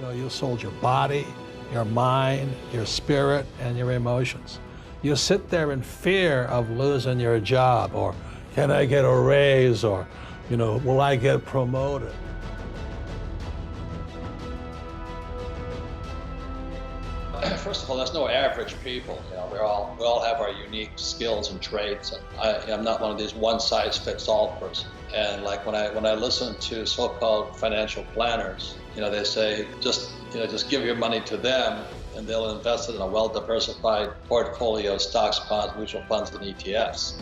You sold your body, your mind, your spirit, and your emotions. You sit there in fear of losing your job, or can I get a raise, or, will I get promoted? First of all, there's no average people. We all have our unique skills and traits, and I'm not one of these one-size-fits-all person. And like when I listen to so-called financial planners, they say just give your money to them, and they'll invest it in a well-diversified portfolio of stocks, bonds, mutual funds, and ETFs.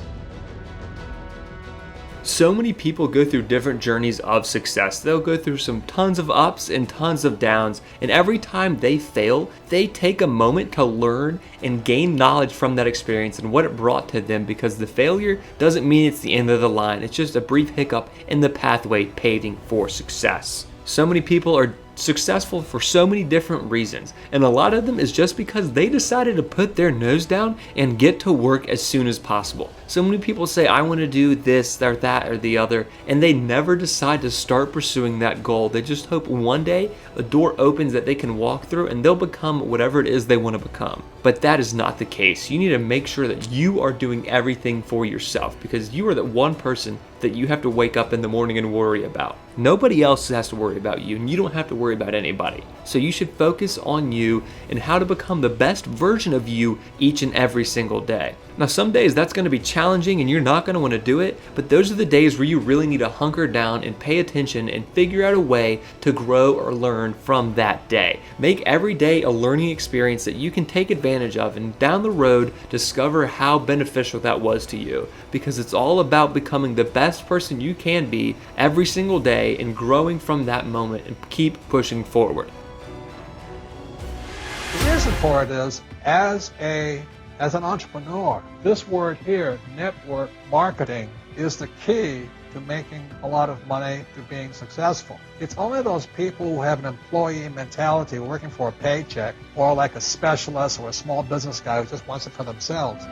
So many people go through different journeys of success. They'll go through tons of ups and tons of downs, and every time they fail, they take a moment to learn and gain knowledge from that experience and what it brought to them, because the failure doesn't mean it's the end of the line. It's just a brief hiccup in the pathway paving for success. So many people are successful for so many different reasons, and a lot of them is just because they decided to put their nose down and get to work as soon as possible. So many people say, I want to do this or that or the other, and they never decide to start pursuing that goal. They just hope one day a door opens that they can walk through and they'll become whatever it is they want to become. But that is not the case. You need to make sure that you are doing everything for yourself, because you are the one person that you have to wake up in the morning and worry about. Nobody else has to worry about you, and you don't have to worry about anybody. So you should focus on you and how to become the best version of you each and every single day. Now, some days that's going to be challenging and you're not going to want to do it, but those are the days where you really need to hunker down and pay attention and figure out a way to grow or learn from that day. Make every day a learning experience that you can take advantage of, and down the road discover how beneficial that was to you, because it's all about becoming the best person you can be every single day and growing from that moment, and keep pushing forward. The reason for it is, as an entrepreneur, this word here, network marketing, is the key to making a lot of money, to being successful. It's only those people who have an employee mentality, working for a paycheck, or like a specialist or a small business guy who just wants it for themselves.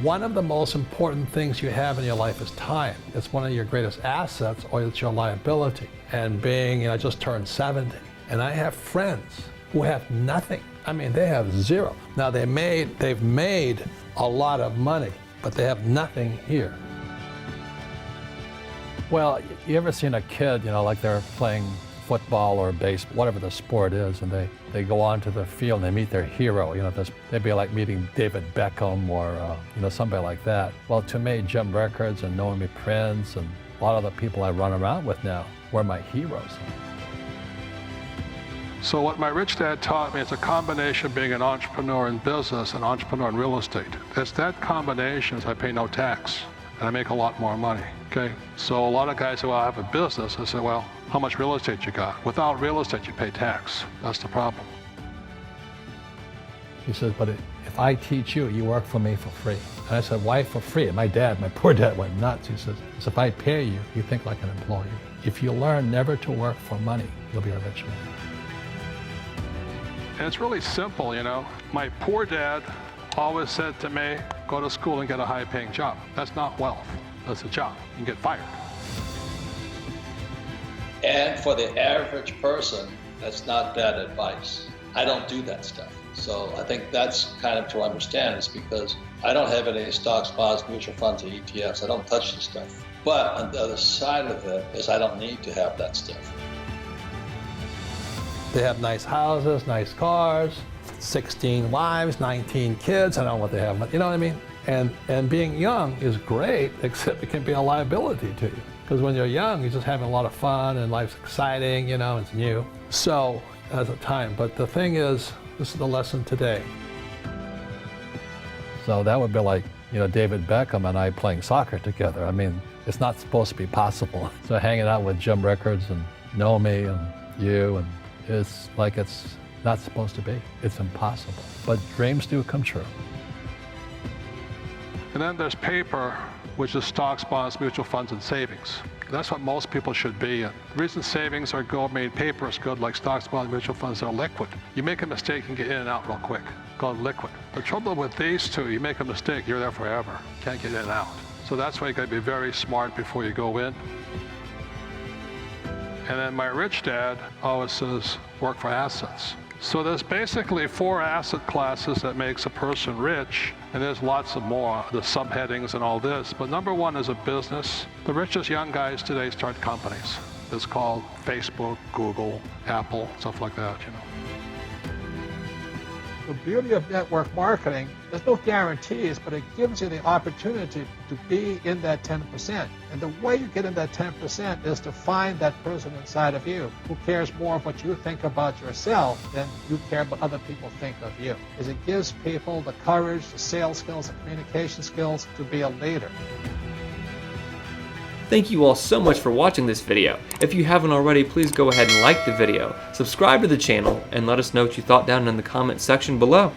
One of the most important things you have in your life is time. It's one of your greatest assets, or it's your liability. And being, I just turned 70, and I have friends who have nothing. I mean, they have zero. Now they've made a lot of money, but they have nothing here. Well, you ever seen a kid, like they're playing football or baseball, whatever the sport is, and they go onto the field and they meet their hero. They'd be like meeting David Beckham or somebody like that. Well, to me, Jim Rickards and Noemi Prince and a lot of the people I run around with now were my heroes. So what my rich dad taught me is a combination of being an entrepreneur in business and entrepreneur in real estate. It's that combination is I pay no tax and I make a lot more money, okay? So a lot of guys say, well, I have a business. I say, well, how much real estate you got? Without real estate, you pay tax. That's the problem. He says, but if I teach you, you work for me for free. And I said, why for free? And my poor dad went nuts. He says, if I pay you, you think like an employee. If you learn never to work for money, you'll be a rich man. And it's really simple, My poor dad always said to me, go to school and get a high-paying job. That's not wealth. That's a job. You can get fired. And for the average person, that's not bad advice. I don't do that stuff. So I think that's kind of to understand, is because I don't have any stocks, bonds, mutual funds, or ETFs. I don't touch this stuff. But on the other side of it is I don't need to have that stuff. They have nice houses, nice cars, 16 wives, 19 kids. I don't know what they have, but you know what I mean? And being young is great, except it can be a liability to you. Because when you're young, you're just having a lot of fun and life's exciting, it's new. So, at the time, but the thing is, this is the lesson today. So that would be like, David Beckham and I playing soccer together. I mean, it's not supposed to be possible. So hanging out with Jim Rickards and Noemi and you, and it's like it's not supposed to be. It's impossible. But dreams do come true. And then there's paper, which is stocks, bonds, mutual funds, and savings. That's what most people should be. And the reason savings are good, paper is good, like stocks, bonds, mutual funds, are liquid. You make a mistake, you can get in and out real quick. Called liquid. The trouble with these two, you make a mistake, you're there forever. Can't get in and out. So that's why you gotta be very smart before you go in. And then my rich dad always says, work for assets. So there's basically 4 asset classes that makes a person rich, and there's lots of more, the subheadings and all this. But number 1 is a business. The richest young guys today start companies. It's called Facebook, Google, Apple, stuff like that, you know. The beauty of network marketing, there's no guarantees, but it gives you the opportunity to be in that 10%. And the way you get in that 10% is to find that person inside of you who cares more of what you think about yourself than you care what other people think of you. Is it gives people the courage, the sales skills, the communication skills to be a leader. Thank you all so much for watching this video. If you haven't already, please go ahead and like the video, subscribe to the channel, and let us know what you thought down in the comment section below.